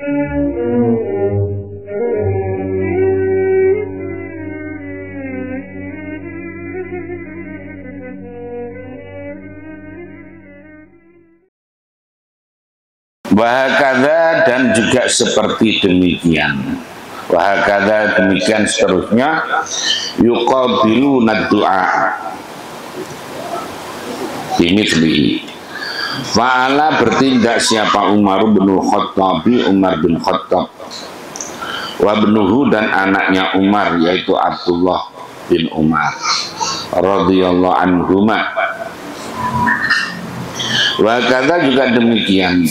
Wahakadha, dan juga seperti demikian. Wahakadha, demikian seterusnya. Yuqabiluna du'a bimithlihi. Fa'ala, bertindak siapa Umar bin Khattab, Umar bin Khattab, wa ibnuhu, dan anaknya Umar yaitu Abdullah bin Umar radhiyallahu anhuma. Wahakadha, juga demikian.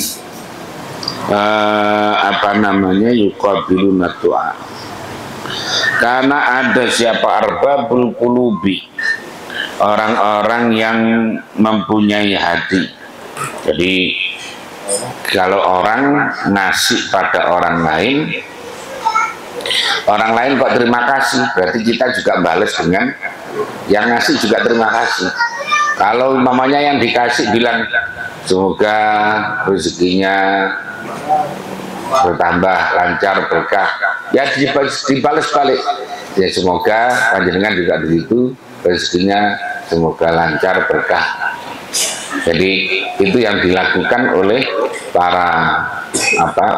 Yuqabiluna du'a, karena ada siapa arbabul qulubi, orang-orang yang mempunyai hati. Jadi kalau orang ngasih pada orang lain kok terima kasih, berarti kita juga balas dengan yang ngasih juga terima kasih. Kalau mamanya yang dikasih bilang semoga rezekinya bertambah, lancar, berkah, ya dibalas balik. Ya semoga panjenengan juga begitu, rezekinya semoga lancar, berkah. Jadi itu yang dilakukan oleh para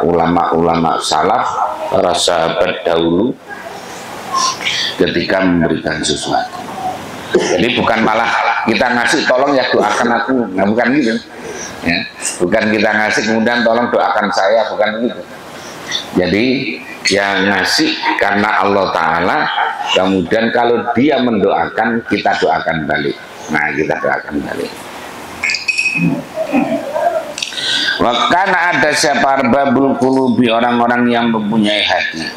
ulama-ulama salaf, para sahabat dahulu ketika memberikan sesuatu. Jadi bukan malah kita ngasih tolong ya doakan aku, nah, bukan gitu. Ya, bukan kita ngasih kemudian tolong doakan saya, bukan begitu. Jadi yang ngasih karena Allah Ta'ala, kemudian kalau dia mendoakan, kita doakan balik. Nah, kita doakan balik. Wakana, ada siapa arbabul qulubi, orang-orang yang mempunyai hati,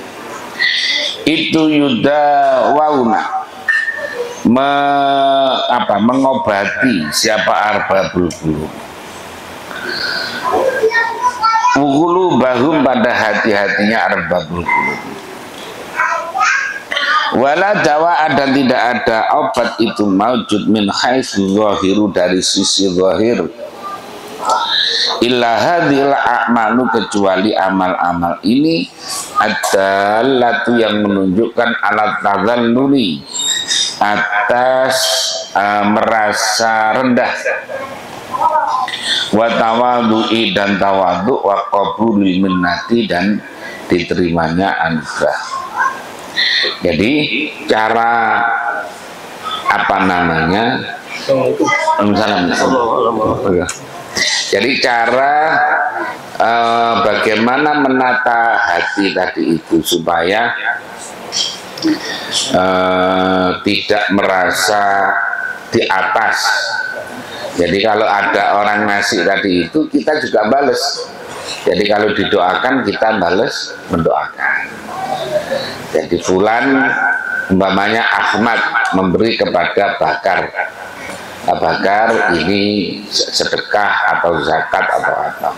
itu yudawauna, mengobati siapa arbabul qulub, bahum, pada hati-hatinya arbabul qulub. Wala dawa, dan tidak ada obat itu maujud min haitsu zahiru, dari sisi zahir, illa hadhil a'malu, kecuali amal-amal ini ad-dallatu, yang menunjukkan alat tadzalluli, atas merasa rendah, wa tawadhu'i, dan tawadhu, wa qabulil minnati, dan diterimanya anugerah. Jadi cara jadi cara bagaimana menata hati tadi itu supaya tidak merasa di atas. Jadi kalau ada orang ngasih tadi itu, kita juga bales. Jadi kalau didoakan, kita bales mendoakan. Jadi fulan, umpamanya Ahmad memberi kepada Bakar, Bakar ini sedekah atau zakat atau apa.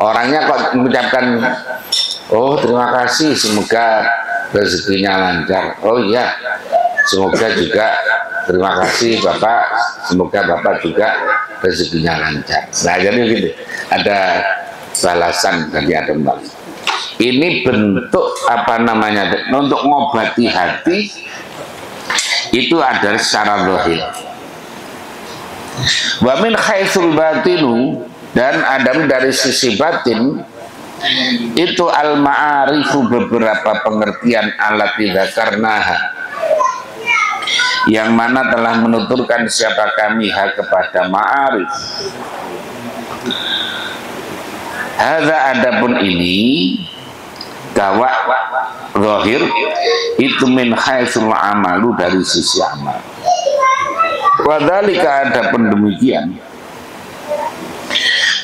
Orangnya kok mengucapkan, oh terima kasih, semoga rezekinya lancar. Oh iya, semoga juga, terima kasih Bapak, semoga Bapak juga rezekinya lancar. Nah jadi gitu, ada balasan dari ada balas. Ini bentuk untuk ngobati hati, itu adalah secara zahir. Wa min haitsul batinu, dan ada dari sisi batin, itu al-ma'arifu, beberapa pengertian allati dzakarnaha, yang mana telah menuturkan siapa kami kepada ma'arif. Hadza, adapun ini dawa zahir, itu min haitsul amalu, dari sisi amal. Wadzalika, adapun demikian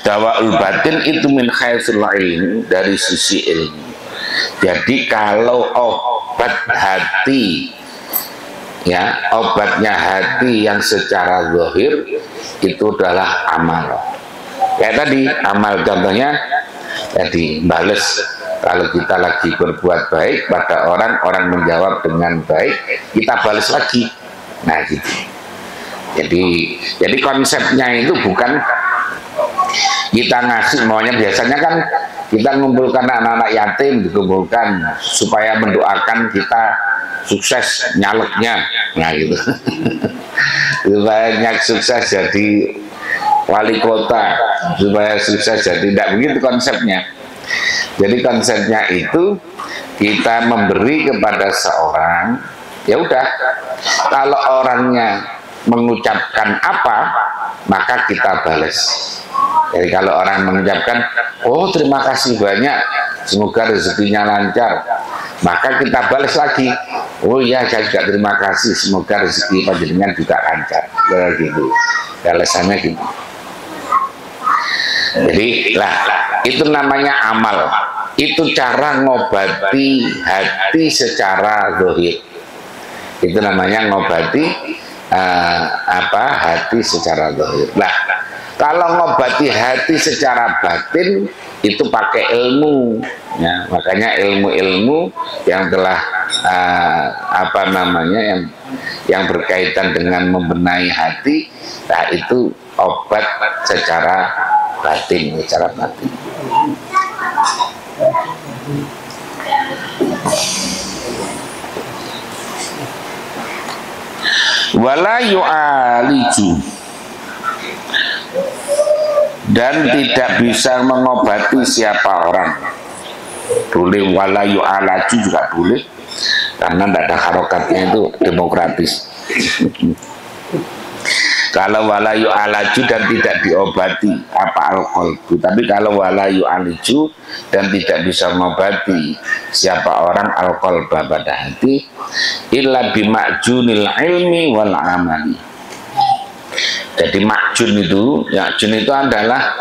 dawaul batin, itu min haitsul ilmi, dari sisi ilmu. Jadi kalau obat hati, ya obatnya hati yang secara zahir itu adalah amal. Kayak tadi amal, contohnya tadi bales. Kalau kita lagi berbuat baik pada orang, orang menjawab dengan baik, kita balas lagi. Nah gitu. Jadi konsepnya itu bukan kita ngasih, maunya biasanya kan kita mengumpulkan anak-anak yatim, dikumpulkan supaya mendoakan kita sukses nyaleknya, nah gitu. Supaya sukses jadi wali kota, supaya sukses jadi, tidak begitu konsepnya. Jadi konsepnya itu kita memberi kepada seorang, ya udah, kalau orangnya mengucapkan apa maka kita balas. Jadi kalau orang mengucapkan, oh terima kasih banyak, semoga rezekinya lancar, maka kita balas lagi, oh ya saya juga terima kasih, semoga rezeki panjenengan juga lancar, begitu. Balasannya gitu. Jadi lah, itu namanya amal. Itu cara ngobati hati secara zahir. Itu namanya ngobati hati secara zahir. Nah, kalau ngobati hati secara batin itu pakai ilmu, ya. Makanya ilmu-ilmu yang telah yang berkaitan dengan membenahi hati, nah itu obat secara batin, Wala yu'aliju, dan tidak bisa mengobati siapa orang. Boleh wala yu'alaju juga boleh, karena tidak ada harokatnya, itu demokratis. Kalau wala yu'alaju dan tidak diobati apa al-qalbu, tapi kalau wala yu'aliju dan tidak bisa mengobati siapa orang al-qalba pada hati, illa bima'junil ilmi wal amali. Jadi makjun itu adalah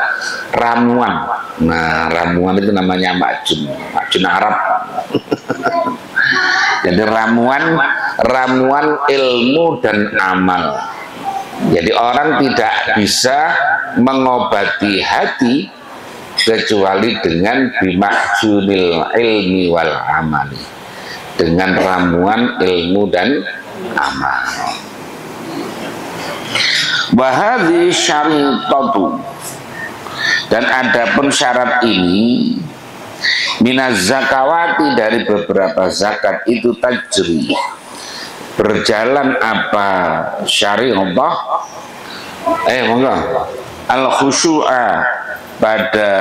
ramuan. Nah, ramuan itu namanya makjun Arab. Jadi ramuan ilmu dan amal. Jadi orang tidak bisa mengobati hati kecuali dengan bimakjunil ilmi wal amali, dengan ramuan ilmu dan amal. Wahadhi syaritatu, dan ada pun syarat ini minaz zakawati, dari beberapa zakat itu tajri, berjalan apa syariatullah, monggo al khusyu'a, pada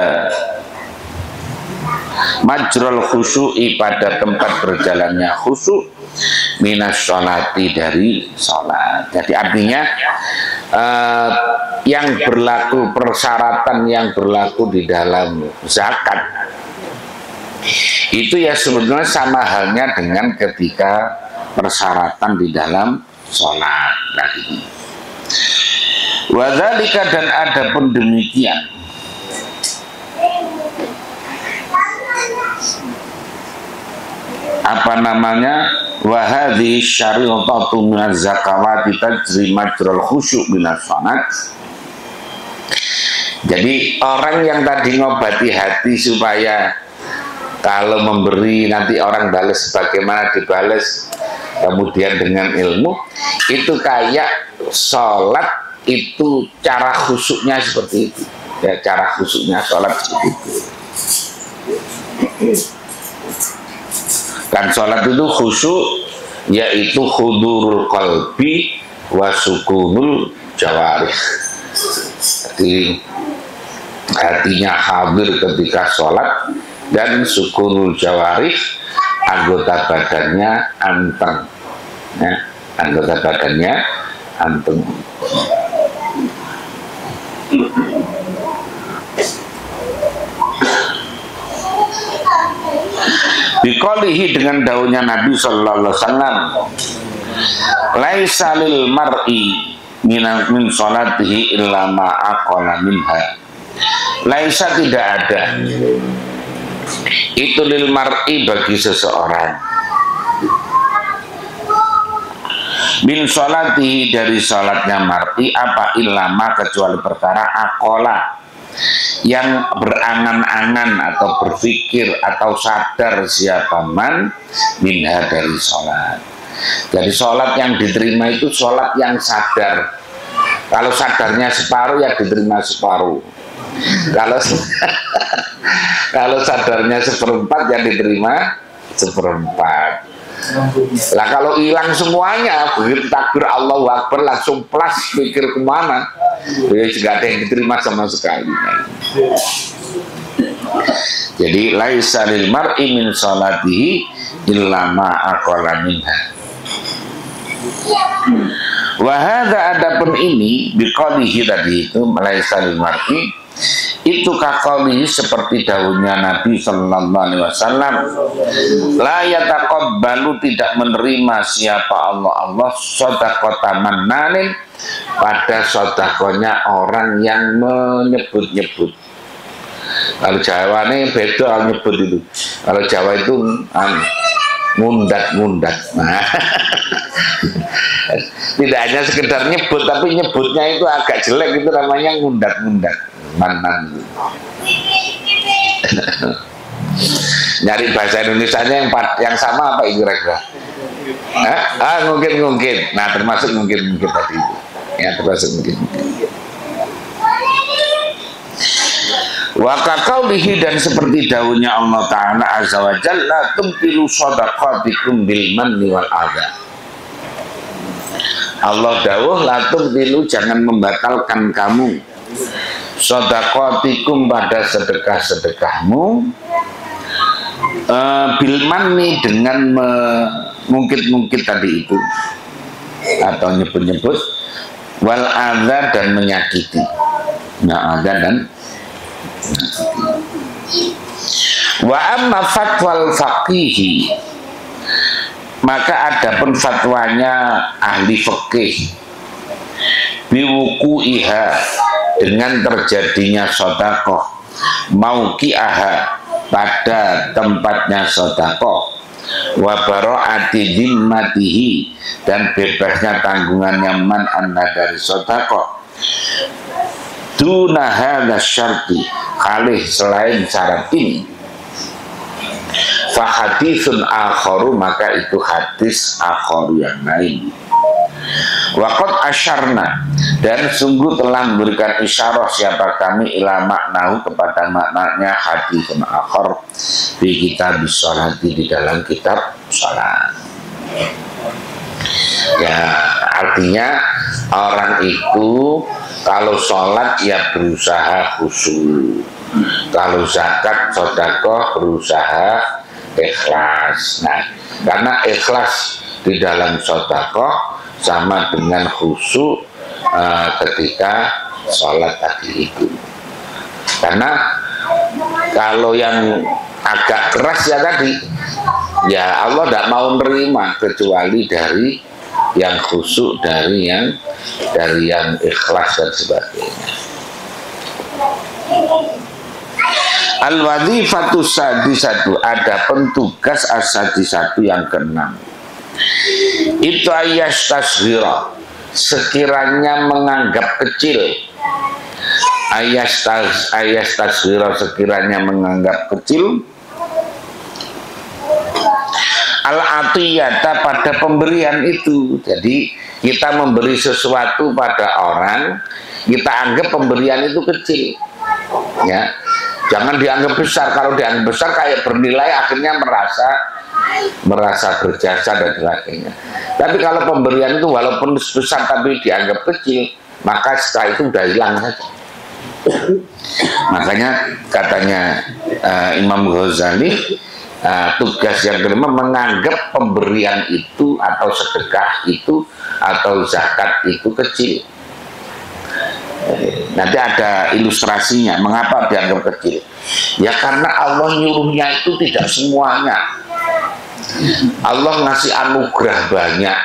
majrul khusyu'i, pada tempat berjalannya khusyuk, minas sholati, dari sholat. Jadi artinya yang berlaku, persyaratan yang berlaku di dalam zakat itu ya sebetulnya sama halnya dengan ketika persyaratan di dalam sholat tadi. Wadzalika, dan ada pun demikian, wahadhi syari'atu minaz zakawati tajri majrul khusyuk minas sholat. Jadi orang yang tadi ngobati hati supaya kalau memberi nanti orang balas bagaimana dibales, kemudian dengan ilmu, itu kayak sholat itu cara khusyuknya seperti itu, ya, cara khusyuknya sholat seperti itu. Dan sholat itu khusyuk, yaitu hudurul qalbi wa sukunul jawarih. Jadi hatinya hadir ketika sholat, dan sukunul jawarih, anggota badannya anteng, ya, anggota badannya anteng. Biqolihi, dengan daunnya Nabi sallallahu alaihi wasallam, laisa lil mar'i min salatihi illa ma aqala minha. Laisa, tidak ada itu lil mar'i, bagi seseorang, min sholatihi, dari sholatnya mar'i, apa ilama, kecuali perkara aqala, yang berangan-angan atau berpikir atau sadar siapa man minha, dari sholat. Jadi sholat yang diterima itu sholat yang sadar. Kalau sadarnya separuh ya diterima separuh. Kalau sadarnya seperempat yang diterima seperempat. Lah kalau hilang semuanya, begitu takbir Allahu Akbar langsung plus pikir kemana, ya nggak ada yang diterima sama sekali. Jadi laisa lil mar'i min salatihi illa ma aqala minha. Wa hadza adapun ini biqalihi tadi itu laisa lil mar'i itu kakaulihi seperti dahulunya Nabi Sallallahu Alaihi Wasallam, la yataqabbalu tidak menerima siapa Allah sodakota mannanin pada sodakonya orang yang menyebut-nyebut. Kalau Jawa ini beda nyebut itu. Kalau Jawa itu ngundat-ngundat. Nah, tidak hanya sekedar nyebut, tapi nyebutnya itu agak jelek, itu namanya ngundat-ngundat. Manan. Nyari bahasa Indonesianya yang sama apa kira-kira? Mungkin. Nah, termasuk mungkin tadi itu. Ya, termasuk mungkin. Wa kaqaulihi dan seperti daunnya Allah Ta'ala azza wa jalla tumtilu shadaqatikum bil manni wal adha. Allah dawuh la tumtilu jangan membatalkan kamu shadaqatikum pada sedekah-sedekahmu bil manni dengan mengungkit-ungkit tadi itu atau nyebut-nyebut wal adha dan menyakiti. Nah, adha dan wa amma fatwal faqihi maka adapun fatwanya ahli fikih biwuku'iha dengan terjadinya sedekah mauqi'aha pada tempatnya sedekah wa bara'ati zimmatihi dan bebasnya tanggungannya man anna dari sedekah duna hadza syarti khalih selain syarat ini fa haditsun akharu maka itu hadis akharu yang lain waqad asyarna dan sungguh telah memberikan isyarah siapa kami ila maknahu kepada maknanya haditsun akhar di kitab sholati di dalam kitab salat. Ya, artinya orang itu kalau sholat ya berusaha khusyuk, kalau zakat sedekah berusaha ikhlas. Nah, karena ikhlas di dalam sedekah sama dengan khusyuk ketika sholat tadi itu. Karena kalau yang agak keras ya tadi, ya Allah tidak mau menerima kecuali dari yang khusyuk, dari yang ikhlas dan sebagainya. Al-wadhifatu sadisatu ada pentugas as-sadisatu yang keenam. Itu ayas tasghira sekiranya menganggap kecil. Ayas tasghira sekiranya menganggap kecil al-atiyata pada pemberian itu. Jadi kita memberi sesuatu pada orang, kita anggap pemberian itu kecil, ya jangan dianggap besar. Kalau dianggap besar kayak bernilai, akhirnya merasa berjasa dan sebagainya. Tapi kalau pemberian itu walaupun besar tapi dianggap kecil, maka setelah itu udah hilang saja. Makanya katanya Imam Ghazali, tugas yang kelima menganggap pemberian itu atau sedekah itu atau zakat itu kecil. Nanti ada ilustrasinya mengapa dianggap kecil. Ya karena Allah nyuruhnya itu tidak semuanya. Allah ngasih anugerah banyak,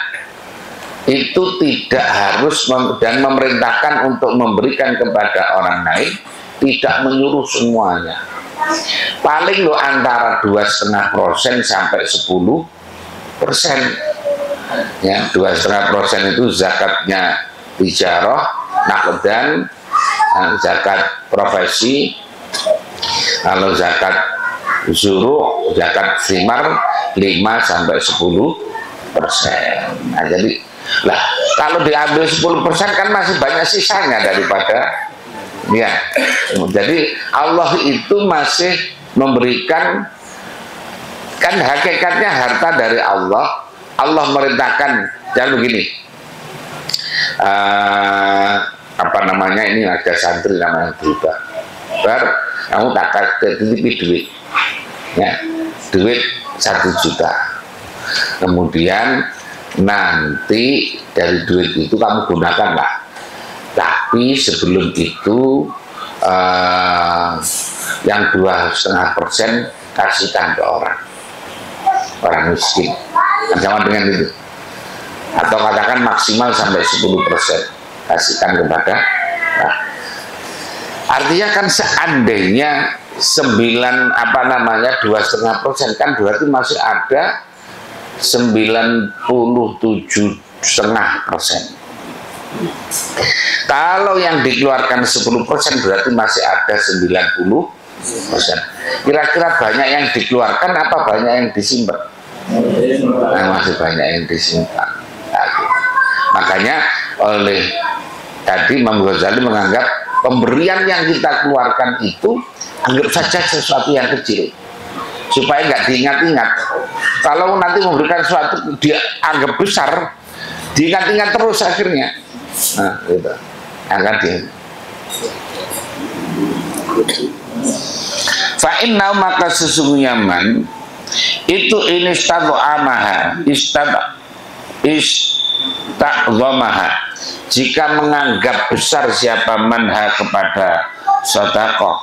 itu tidak harus dan memerintahkan untuk memberikan kepada orang lain, tidak menyuruh semuanya. Paling lo antara 2,5% sampai 10%. Ya, 2,5% itu zakatnya tijarah, naqdan, zakat profesi. Kalau zakat zuru, zakat thimar 5 sampai 10%. Nah, jadi lah kalau diambil 10% kan masih banyak sisanya daripada ya. Jadi Allah itu masih memberikan, kan hakikatnya harta dari Allah. Allah merintahkan, jangan begini, apa namanya, ini ada santri namanya berubah, kamu tak titipi duit, ya, duit 1 juta, kemudian nanti dari duit itu kamu gunakan lah, tapi sebelum itu yang 2,5% kasihkan ke orang miskin, sama dengan itu, atau katakan maksimal sampai 10% kasihkan kepada, nah, artinya kan seandainya 2,5% kan berarti masih ada 97,5%. Kalau yang dikeluarkan 10% berarti masih ada 90%. Kira-kira banyak yang dikeluarkan apa banyak yang disimpan? Nah, masih banyak yang disimpan. Nah, makanya oleh tadi Imam Ghazali menganggap pemberian yang kita keluarkan itu anggap saja sesuatu yang kecil, supaya nggak diingat-ingat. Kalau nanti memberikan sesuatu dia anggap besar, diingat-ingat terus akhirnya. Nah, gitu. Akan dia. Fa'inna maka sesungguhnya man itu ini istadzamaha, jika menganggap besar siapa manha kepada sedekah,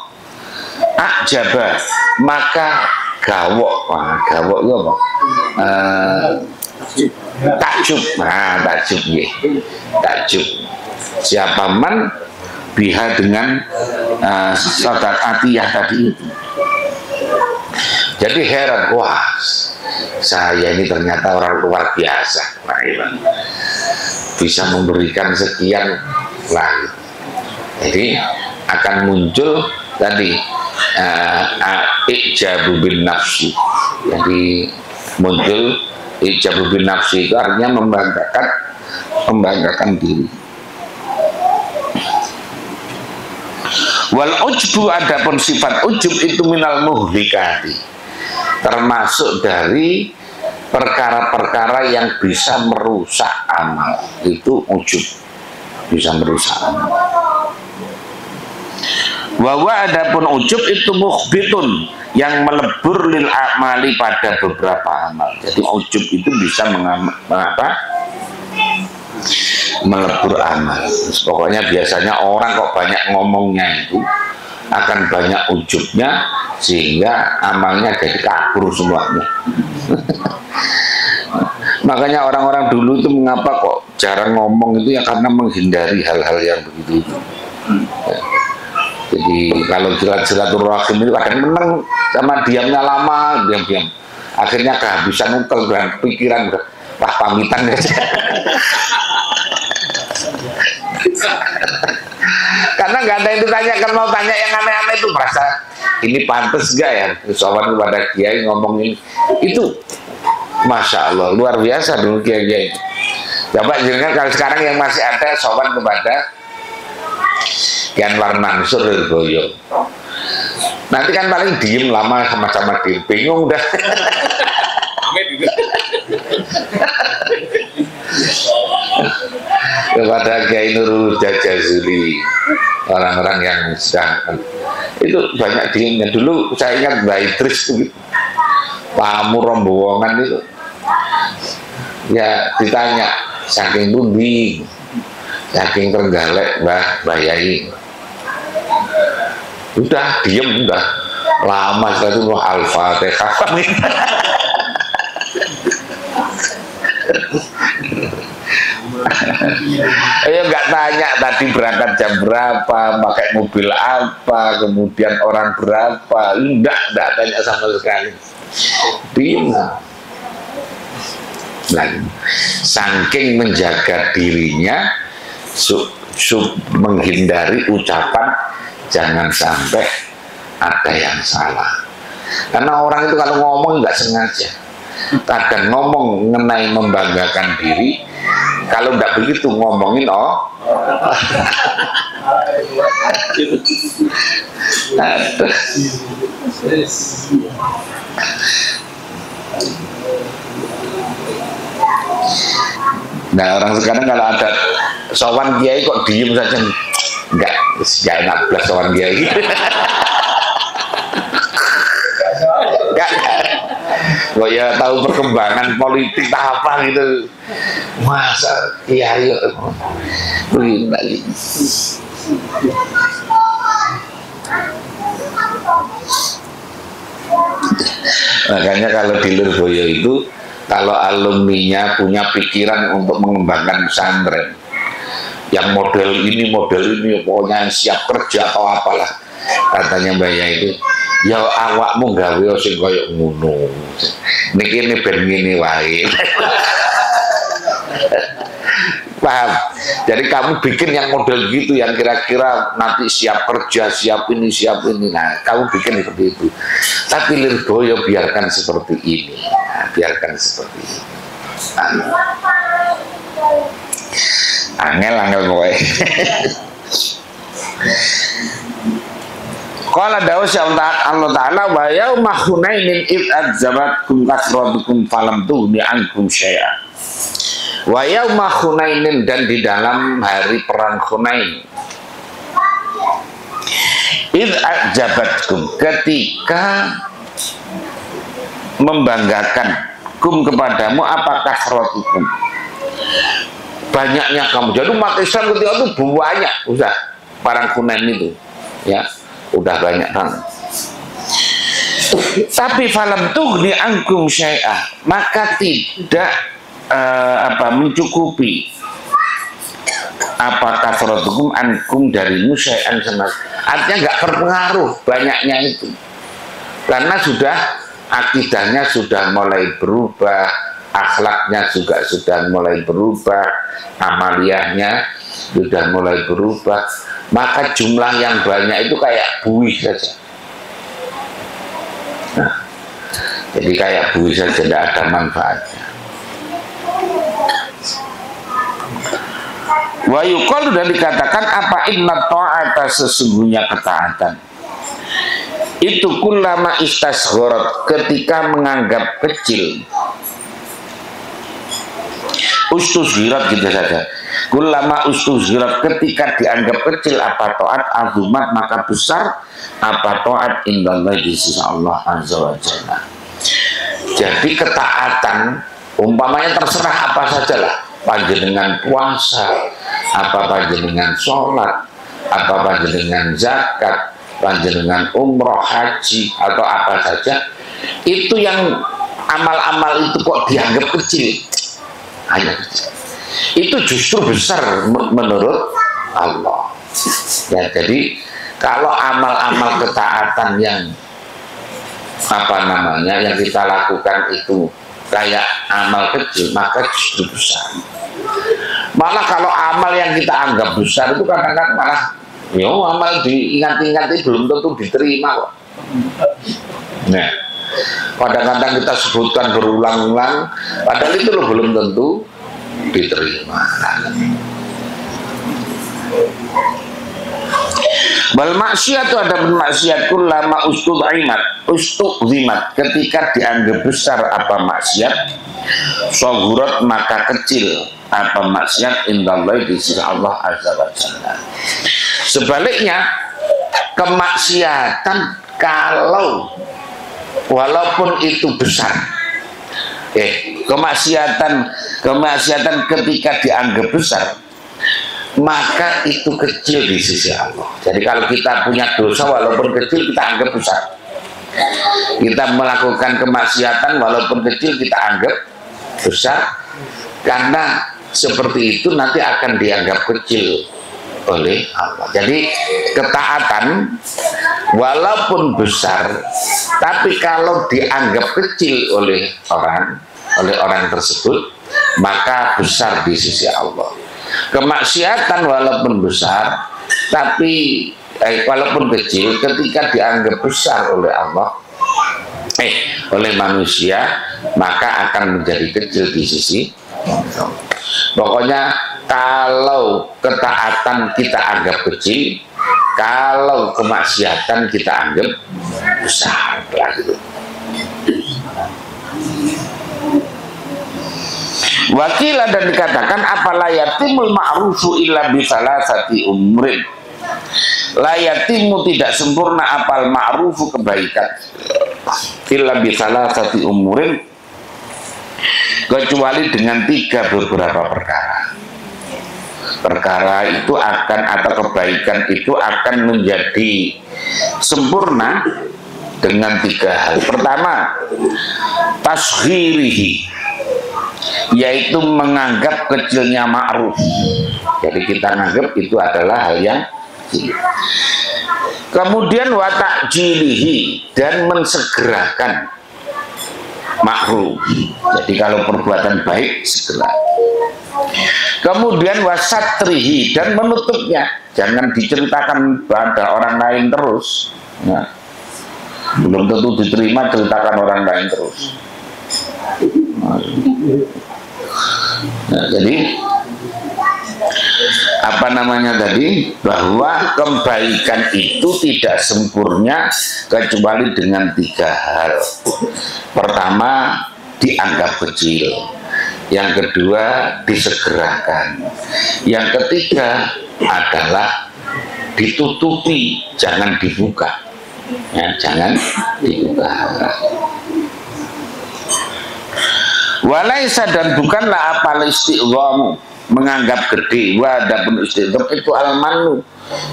ajaba maka gawok. Gawok itu apa? Takjub. Nah, takjub ya. Takjub siapa man biha dengan sedekah atiyah tadi itu. Jadi heran, wah, saya ini ternyata orang luar biasa, nah, bisa memberikan sekian lah. Jadi akan muncul tadi ijabu bin nafsi. Jadi muncul ijabu bin nafsi itu artinya membanggakan diri. Wal ujbu, adapun sifat ujub itu minal muhlikati, termasuk dari perkara-perkara yang bisa merusak amal. Itu ujub, bisa merusak amal. Bahwa adapun ujub itu mukhbitun, yang melebur lil amali pada beberapa amal. Jadi ujub itu bisa melebur amal. Pokoknya biasanya orang kok banyak ngomongnya itu akan banyak ujubnya, sehingga amalnya jadi kabur semuanya. Makanya orang-orang dulu itu mengapa kok jarang ngomong itu ya karena menghindari hal-hal yang begitu itu. Ya. Jadi kalau silaturahim itu kadang menang sama diamnya lama, diam-diam. Akhirnya kehabisan ukel dan pikiran, wah pamitan aja. Karena nggak ada yang ditanya, kan mau tanya yang aneh-aneh itu merasa ini pantas gak ya sowan kepada kiai ngomongin itu. Masya Allah, luar biasa dulu kiai-kiai. Coba jangan kalau sekarang yang masih ada sowan kepada Yanwar Mansur Lirboyo, nanti kan paling diem lama sama-sama diem, bingung dah. Kepada Kiai Nurul Jajazuli, orang-orang yang sedang itu banyak diemnya. Dulu saya ingat Mbak Idris itu, tamu rombongan itu, ya ditanya saking pundi, saking Trenggalek Mbah Yai, udah diem, udah lama setelah itu mau Al-Fatihah. Ayo nggak tanya tadi berangkat jam berapa, pakai mobil apa, kemudian orang berapa, enggak tanya sama sekali. Diem. Nah, saking menjaga dirinya, menghindari ucapan jangan sampai ada yang salah. Karena orang itu kalau ngomong nggak sengaja, kadang ngomong mengenai membanggakan diri, kalau nggak begitu ngomongin Aduh. Nah, orang sekarang kalau ada sowan kiai kok diem saja, enggak enak belas sowan kiai. Enggak, kok ya tahu perkembangan politik apa gitu, masa kiai begini. Makanya kalau di Lirboyo itu, kalau alumninya punya pikiran untuk mengembangkan pesantren yang model ini pokoknya siap kerja atau apalah, katanya Mbak Ya itu, ya awakmu gawe sing koyo ngono niki ini ben ngene wae. Paham? Jadi kamu bikin yang model gitu, yang kira-kira nanti siap kerja, siap ini. Nah, kamu bikin seperti itu. Tapi Lirboyo biarkan seperti ini. Nah, biarkan seperti ini. Angel kowe. Qala dawu Allah Ta'ala wa yauma Hunainin id adzabatkum kasratukum falam tughni ankum syai'a. Wa yauma Hunainin, dan di dalam hari perang Hunain, id adzabatkum, ketika membanggakan kum kepadamu apa kasratukum, banyaknya kamu. Jadi umat Islam ketika itu banyak, udah perang Hunain itu ya, udah banyak banget. Tapi falam tughni ankum syai'ah, maka tidak mencukupi apa kasratukum ankum darimu syai'an sama, artinya nggak berpengaruh banyaknya itu, karena sudah akidahnya sudah mulai berubah, akhlaknya juga sudah mulai berubah, amaliyahnya sudah mulai berubah, maka jumlah yang banyak itu kayak buih saja. Nah, jadi kayak buih saja, tidak ada manfaatnya. Wa yuqalu, dan dikatakan apa inna ta'ata, sesungguhnya ketaatan itu kullama istasgharat, ketika menganggap kecil, ustusghirat gitu saja, kullama ustusghirat, ketika dianggap kecil apa taat, azumat maka besar apa taat indallahi, di sisi Allah azza wa jalla. Jadi ketaatan umpamanya terserah apa sajalah, panjenengan puasa, apa panjenengan sholat, apa panjenengan zakat, panjenengan umroh, haji, atau apa saja, itu yang amal-amal itu kok dianggap kecil, hanya kecil, itu justru besar menurut Allah. Ya, jadi kalau amal-amal ketaatan yang yang kita lakukan itu kayak amal kecil, maka justru besar. Malah kalau amal yang kita anggap besar itu kadang-kadang malah amal diingat-ingat itu belum tentu diterima kok. Nah, kadang-kadang kita sebutkan berulang-ulang, padahal itu loh belum tentu diterima. Bal maksiat itu ada bermaksiat kullama ustuzimat, ketika dianggap besar apa maksiat, sogurat maka kecil apa maksiat indallahi, di sisi Allah azza wa jalla. Sebaliknya, kemaksiatan kalau walaupun itu besar, kemaksiatan ketika dianggap besar, maka itu kecil di sisi Allah. Jadi kalau kita punya dosa walaupun kecil kita anggap besar, kita melakukan kemaksiatan walaupun kecil kita anggap besar, karena seperti itu nanti akan dianggap kecil oleh Allah. Jadi ketaatan walaupun besar, tapi kalau dianggap kecil oleh orang tersebut, maka besar di sisi Allah. Kemaksiatan walaupun besar, tapi walaupun kecil, ketika dianggap besar oleh Allah, oleh manusia, maka akan menjadi kecil di sisi Allah. Pokoknya kalau ketaatan kita anggap kecil, kalau kemaksiatan kita anggap besar gitu. Wakilah dan dikatakan apalah yatimul ma'rufu illa bi salasati umrin. La yatimu tidak sempurna apal ma'rufu kebaikan illa bi salasati umurin kecuali dengan 3 beberapa perkara. Perkara itu akan atau kebaikan itu akan menjadi sempurna dengan 3 hal. Pertama, tasghirihi, yaitu menganggap kecilnya ma'ruf. Jadi kita anggap itu adalah hal yang kecil. Kemudian wa ta'jilihi, dan mensegerakan ma'ruf. Jadi kalau perbuatan baik segera. Kemudian wasatrihi, dan menutupnya, jangan diceritakan pada orang lain terus. Nah, belum tentu diterima, ceritakan orang lain terus. Nah, jadi apa namanya tadi, bahwa kebaikan itu tidak sempurna kecuali dengan 3 hal. Pertama, dianggap kecil. Yang kedua, disegerakan. Yang ketiga adalah ditutupi, jangan dibuka. Ya, jangan dibuka. Walaisa, dan bukanlah apal istighfamu, menganggap gede. Wa adapun istighfar itu al-manu,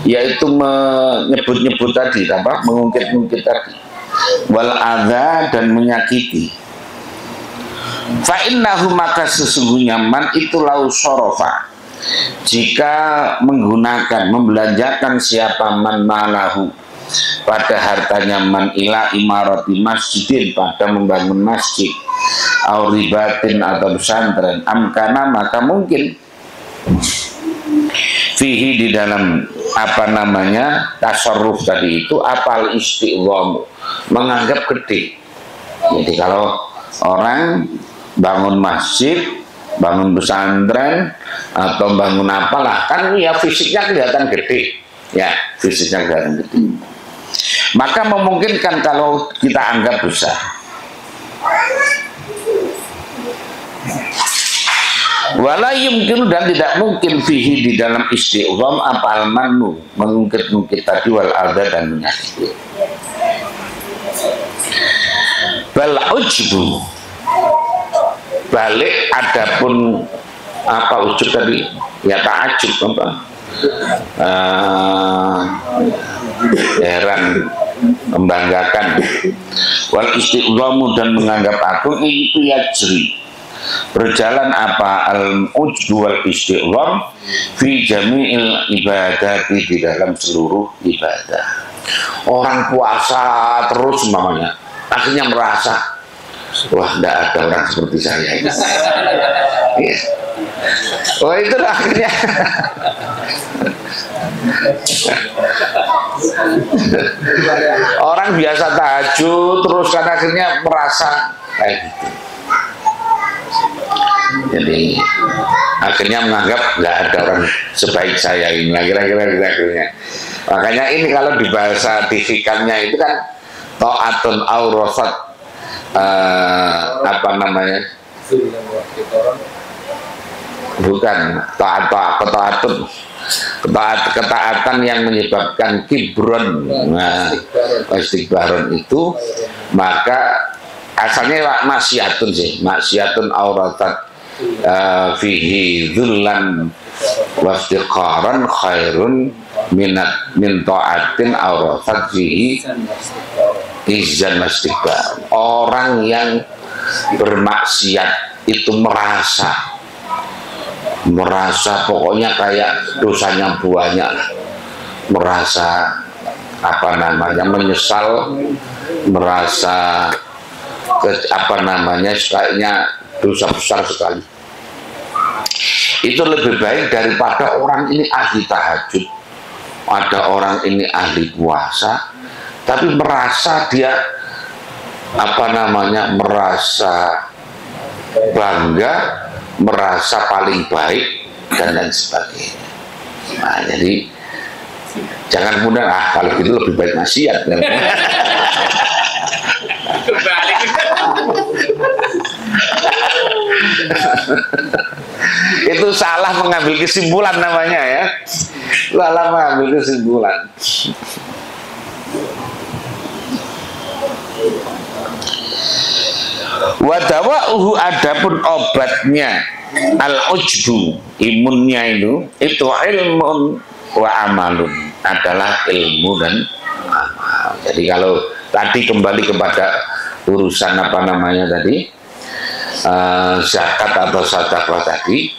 yaitu menyebut-nyebut tadi, apa? Mengungkit-ungkit tadi. Wal adza, dan menyakiti. Fa innahu, maka sesungguhnya man itu lau sorofa, jika menggunakan, membelanjakan siapa man malahu pada hartanya man ila imarati masjidin, pada membangun masjid, au ribatin atau pesantren, amkana, maka mungkin fihi, di dalam apa namanya tasarruf tadi itu apal istighfamu, menganggap gede. Jadi kalau orang bangun masjid, bangun pesantren, atau bangun apalah, kan ya fisiknya kelihatan gede, ya fisiknya kelihatan gede. Maka memungkinkan kalau kita anggap besar. Wala yumkinu, dan tidak mungkin fihi, di dalam istighfar apal manu, mengungkit-ungkit tadi, wal adza, dan menyakiti. Bal ujbu, balik adapun apa ujub tadi, ya ta'ajub, apa heran, membanggakan. Wal istighfamu, dan menganggap agung, itu yajri, berjalan apa al ujbu wal istighfar fi jami'il ibadati, di dalam seluruh ibadah. Orang puasa terus mamanya, akhirnya merasa, wah, tidak ada orang seperti saya ini. Ya. Oh, itu akhirnya orang biasa tahajud terus, kan akhirnya merasa kayak gitu. Jadi akhirnya menganggap nggak ada orang sebaik saya ini, kira-kira akhirnya. Makanya ini kalau di bahasa fizikalnya itu kan ta'atun aurasat, apa namanya, bukan ketaatan yang menyebabkan kibron, nah, istighbaron itu, maka asalnya maksiatun sih, maksiatun aurasat fihi dzullan waftiqaran khairun min ta'atin aurasat fihi izan wastikbar. Orang yang bermaksiat itu merasa pokoknya kayak dosanya banyak, merasa apa namanya menyesal, merasa apa namanya kayaknya dosa besar sekali. Itu lebih baik daripada orang ini ahli tahajud, ada orang ini ahli puasa, tapi merasa dia apa namanya, merasa bangga, merasa paling baik, dan lain sebagainya. Nah, jadi jangan kemudian kalau gitu lebih baik maksiat. Itu salah mengambil kesimpulan namanya ya. Salah mengambil kesimpulan. Wadawa'uhu adapun obatnya al-ujbu, imunnya itu ilmun wa amalun, adalah ilmu dan amal. Jadi kalau tadi kembali kepada urusan apa namanya tadi, zakat atau sedekah tadi,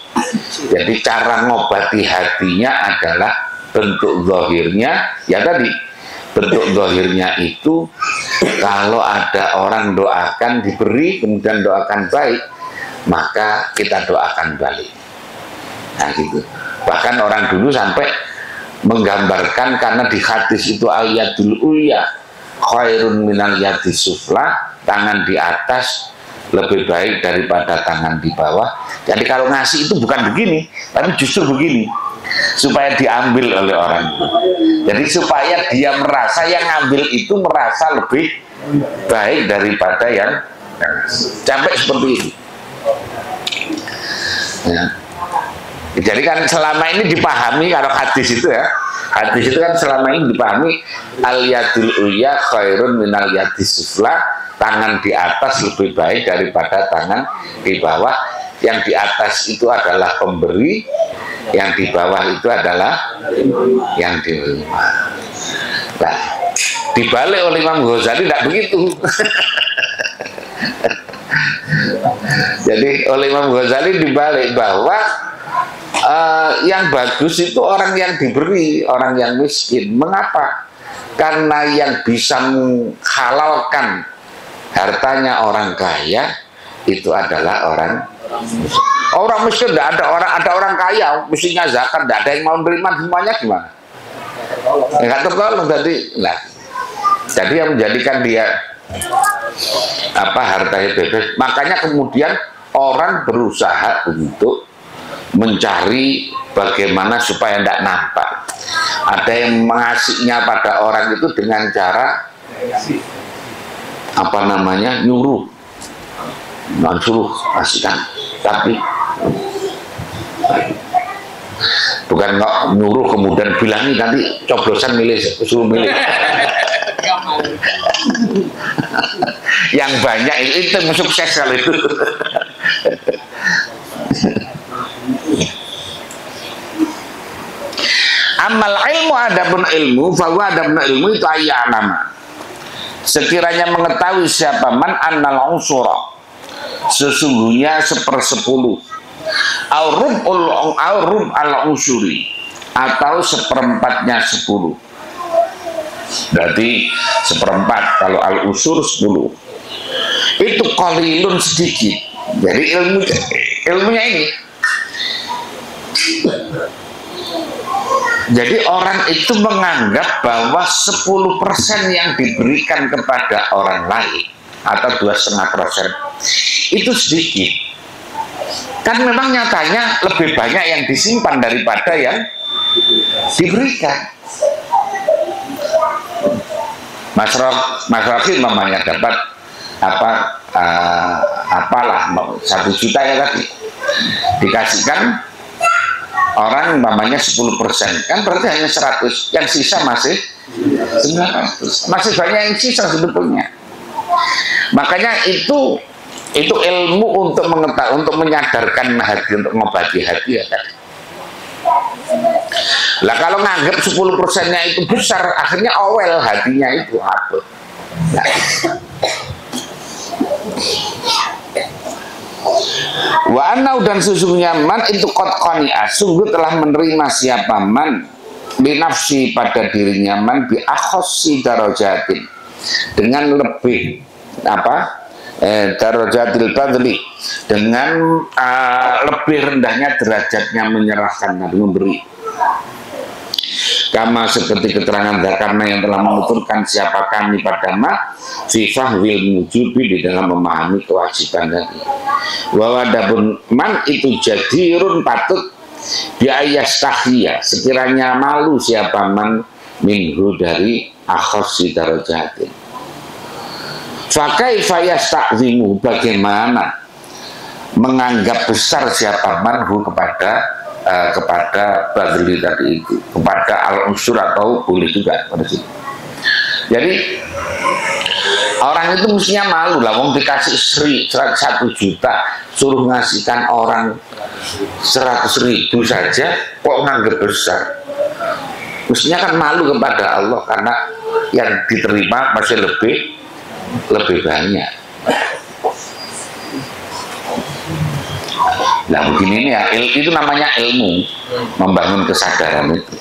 jadi cara ngobati hatinya adalah bentuk zahirnya ya tadi. Bentuk zahirnya itu kalau ada orang doakan diberi, kemudian doakan baik, maka kita doakan balik. Nah gitu. Bahkan orang dulu sampai menggambarkan, karena di hadis itu al-yadul ulya khairun minal yadis sufla, tangan di atas lebih baik daripada tangan di bawah. Jadi kalau ngasih itu bukan begini, tapi justru begini, supaya diambil oleh orang. Jadi supaya dia merasa yang ngambil itu merasa lebih baik daripada yang sampai seperti itu. Ya. Jadi kan selama ini dipahami kalau hadis itu ya, hadis itu kan selama ini dipahami al-yadul ulya khairun minal yadis sufla, tangan di atas lebih baik daripada tangan di bawah. Yang di atas itu adalah pemberi, yang di bawah itu adalah yang diterima. Nah, dibalik oleh Imam Ghazali tidak begitu. Jadi oleh Imam Ghazali dibalik bahwa yang bagus itu orang yang diberi, orang yang miskin. Mengapa? Karena yang bisa menghalalkan hartanya orang kaya itu adalah orang miskin. Tidak ada orang kaya mestinya zakat, tidak ada yang mau menerima, semuanya gimana? Enggak tertolong tadi. Nah, jadi yang menjadikan dia hartanya bebas. Makanya kemudian orang berusaha untuk mencari bagaimana supaya tidak nampak. Ada yang mengasihnya pada orang itu dengan cara nyuruh, kasihkan, tapi bukan nggak nyuruh kemudian bilang nanti coblosan suruh milih. Yang banyak itu sukses kalau itu. Amal ilmu adapun ilmu, bahwa adapun ilmu itu nama. Sekiranya mengetahui siapa man annal usura, sesungguhnya 1/10, al-rub al-usuri, atau 1/4-nya 10. Berarti 1/4, kalau al-usur 10. Itu qalilun, sedikit. Jadi ilmunya ini. Jadi orang itu menganggap bahwa 10% yang diberikan kepada orang lain atau 2,5% itu sedikit. Kan memang nyatanya lebih banyak yang disimpan daripada yang diberikan. Mas Rocky mamanya dapat apalah 1 juta ya tadi, dikasihkan orang mamanya 10%, kan berarti hanya 100, yang sisa masih 900, masih banyak yang sisa sebetulnya. Makanya itu ilmu untuk mengetahui, untuk menyadarkan hati, untuk mengobati hati ya kan. Lah kalau nganggap 10%-nya itu besar, akhirnya awel hatinya itu apa? Nah. Wa anau, dan sesungguhnya man itu qad qani'a, sungguh telah menerima siapa man binafsi pada dirinya man bi akhossi darajatin, dengan lebih darajatil badli, dengan lebih rendahnya derajatnya menyerahkan dan memberi. Kama seperti keterangan Zakarna yang telah menuturkan siapa kami pada ma sifah wil mujubi, di dalam memahami kewajiban tadi. Wawadabun man itu jadirun, patut biayastahiyah, sekiranya malu siapa man minhu dari akhossi darajatin. Fakaifa yasta'zimu, bagaimana menganggap besar siapa manhu kepada badli tadi itu, kepada al-unsur atau boleh juga pada situ. Jadi orang itu mestinya malu lah, mau dikasih 1 juta, suruh ngasihkan orang 100.000 saja, kok nganggap besar. Mestinya kan malu kepada Allah karena yang diterima masih lebih banyak. Nah begini nih ya, itu namanya ilmu, membangun kesadaran itu.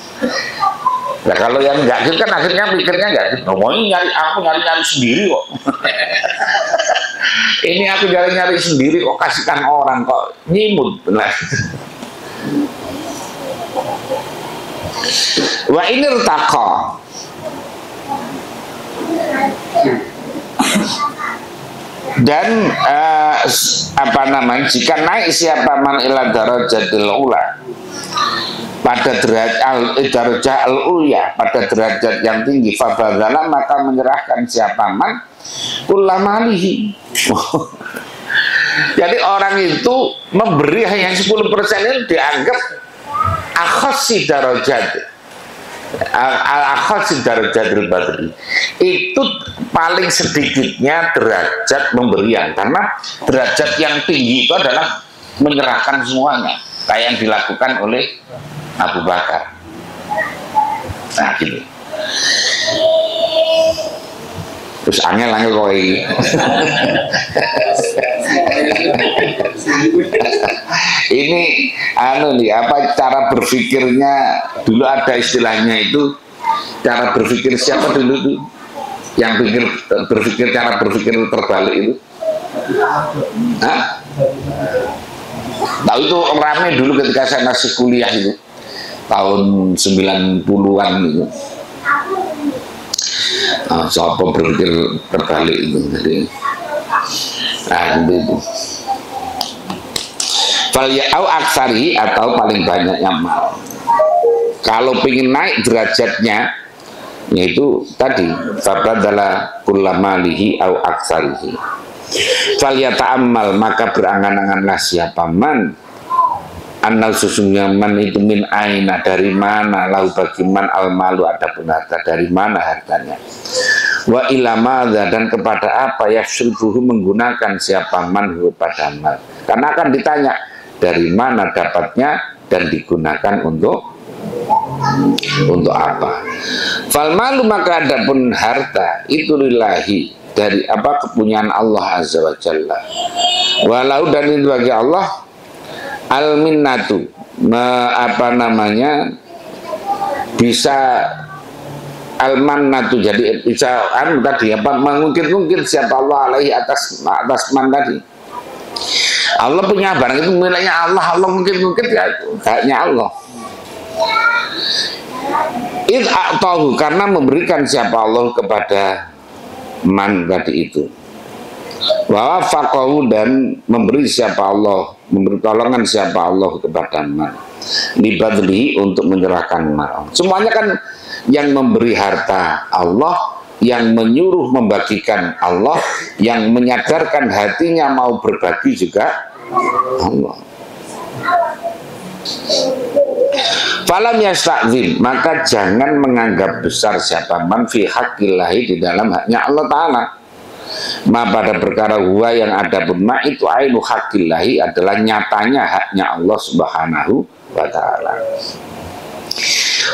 Nah kalau yang enggak gitu kan akhirnya pikirnya enggak gitu. Mau aku nyari sendiri kok. Ini aku nyari sendiri kok, kasihkan orang kok nyimut. Nah. Wa ini rutaqo. Dan apa namanya, jika naik siapa man ila darajatil ula, pada derajat al-ulya, pada derajat yang tinggi, fabadala, maka menyerahkan siapa man kulamalihi. Jadi orang itu memberi hanya 10% itu dianggap akhossi darajat, al-akhossi darajatil badri, itu paling sedikitnya derajat pemberian, karena derajat yang tinggi itu adalah menyerahkan semuanya, kayak yang dilakukan oleh Abu Bakar. Nah gitu. Terus angel kok ini. Ini apa cara berpikirnya dulu, ada istilahnya itu cara berpikir siapa dulu tuh yang berpikir cara berpikir terbalik itu. Hah? Tahu itu rame dulu ketika saya masih kuliah itu tahun 90-an itu. Siapa berpikir terbalik itu, jadi itu falyau aksari, atau paling banyak yang mau. Kalau pengen naik derajatnya, yaitu tadi fabadala kullamalihi au aksarihi, falyata'ammal, maka berangan-anganlah siapa man annal sesungguhnya man itu min aina, dari mana, lau bagi man al malu, adapun harta dari mana hartanya, wa ila madza, dan kepada apa yafsulbuhu, menggunakan siapa man kepada mal, karena akan ditanya dari mana dapatnya dan digunakan untuk apa. Fal malu, maka adapun harta itu lillahi, dari apa, kepunyaan Allah azza wa jalla, walau, dan itu bagi Allah, al minnatu, apa namanya, bisa al mannatu, jadi bisa tadi apa, mungkin siapa Allah alaihi, atas man tadi. Allah punya barang itu miliknya Allah mungkin ya haknya Allah. A'tahu, karena memberikan siapa Allah kepada man tadi itu. Wa wafaqahu, dan memberi siapa Allah, memberi tolongan siapa Allah kepada man, libadlihi, untuk menyerahkan mal. Semuanya kan yang memberi harta Allah, yang menyuruh membagikan Allah, yang menyadarkan hatinya mau berbagi juga Allah. Falam yasta'zim, maka jangan menganggap besar siapa man fi haqqillahi, di dalam haknya Allah Ta'ala. Ma pada perkara huwa, yang ada pun ma itu ainu haqqillahi, adalah nyatanya haknya Allah Subhanahu wa Ta'ala.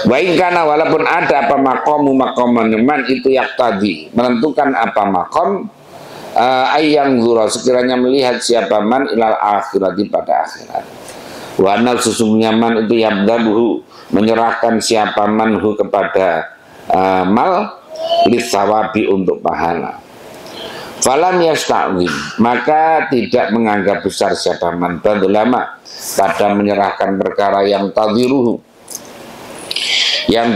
Wa ingkana, walaupun ada apa maqamu man itu yaktadi, menentukan apa maqam ayang zura, sekiranya melihat siapa man ilal akhirati, pada akhirat. Wa anal, sesungguhnya man itu yabdabuhu, menyerahkan siapa manhu kepada mal, lisawabi, untuk pahala. Falam yasta'zim, maka tidak menganggap besar siapa man badlama, pada menyerahkan perkara yang tadiruhu, yang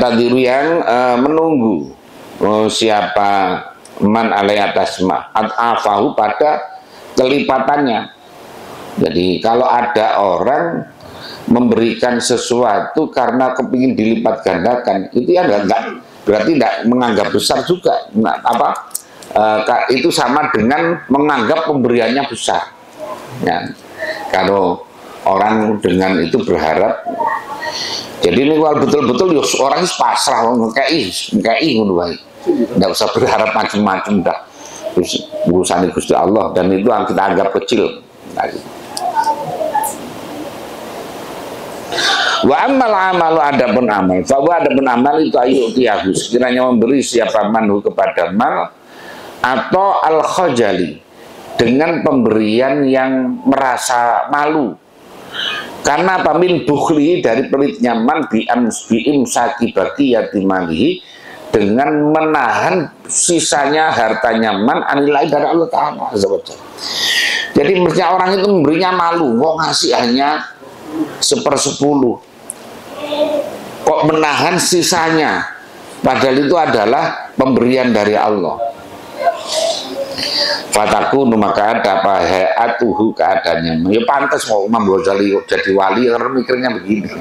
menunggu siapa man alai atas ma afahu, pada kelipatannya. Jadi kalau ada orang memberikan sesuatu karena kepingin dilipat gandakan, itu ya enggak berarti tidak menganggap besar juga. Nah, itu sama dengan menganggap pemberiannya besar. Ya, kalau orang dengan itu berharap, jadi ini kalau betul-betul orang pasrah, ngekei ngono wae. Tidak usah berharap macam-macam dah. Urusan Gusti Allah, dan itu yang kita anggap kecil. Wa amal amalu, adapun amal, bahwa adapun amal itu ayu tiahu, sekiranya memberi siapa manhu kepada mal atau al khajali, dengan pemberian yang merasa malu. Karena pamil bukhli, dari pelitnya man biimsaki baqiyati malihi, dengan menahan sisanya hartanya man anilai dari Allah Ta'ala. Jadi mestinya orang itu memberinya malu, kok ngasih hanya 1/10, kok menahan sisanya, padahal itu adalah pemberian dari Allah. Fatakunu, maka ada apa hayatuhu, keadaannya. Ya pantas mau Imam Ghazali jadi wali karena mikirnya begini.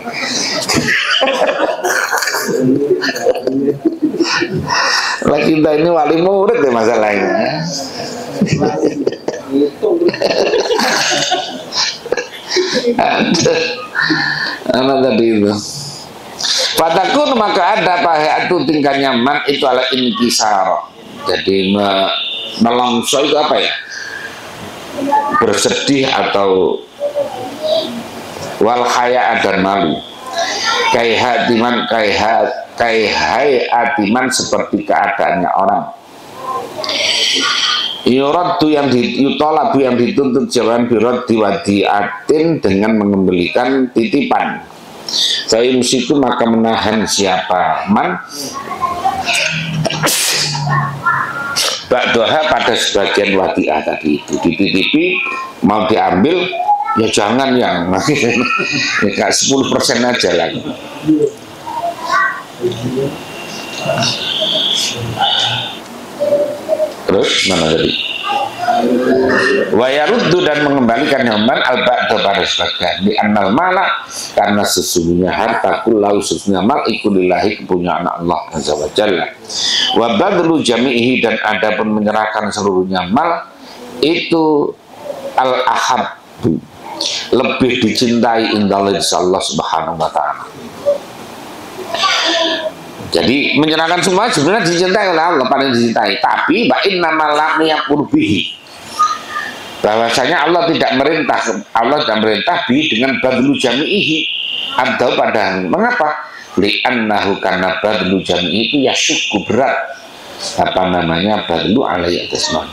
Lah kita ini wali murid ya masalahnya. Anak tadi itu. Fatakun, maka ada pahatu tingkat nyaman itu ala inkisar. Jadi melongso itu apa ya? Bersedih atau wal haya dan malu. Kaihatiman kaihatiman seperti keadaannya orang. Yuraddu yang yutolabu yang dituntut jawaban birad diwadiatin, dengan mengembalikan titipan. Saya musiku, maka menahan siapa man ba'daha, pada sebagian wadiah tadi itu, dititipi mau diambil ya jangan yang 10% aja lagi. Terus mana tadi? Wayaruddu, dan mengembalikan nyaman al-ba'da pada sebagian di annal mala, karena sesungguhnya harta kullau, sesungguhnya mal ikulillahi, kepunyaan Allah Azza wa Jalla. Wa badlu jami'ihi, dan ada pun menyerahkan seluruhnya mal itu al-ahabbu, lebih dicintai indallah Allah Subhanahu wa Ta'ala. Jadi menyerahkan semua sebenarnya dicintai oleh Allah, paling dicintai. Tapi ba'in nama lamnya kurbihi, bahwasanya Allah tidak merintah, bi dengan badlu jami'ihi, atau pada mengapa? Li'annahu, karena badlu jami'i itu ya syukku berat, apa namanya, badlu alaihi atasman,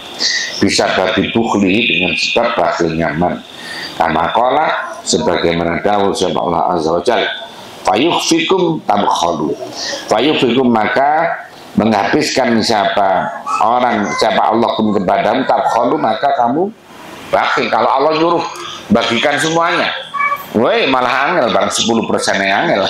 bisa babi bukhlihi, dengan sebab bakhilnya man, karena qala, sebagaimana dawuh siapa Allah Azza wa Jalla, fayuhfikum tabkhalu, fayuhfikum, maka menghabiskan siapa Allah kepadamu, tabkhalu, maka kamu bakhil. Kalau Allah nyuruh bagikan semuanya, woi malah angel, barang 10% yang angel.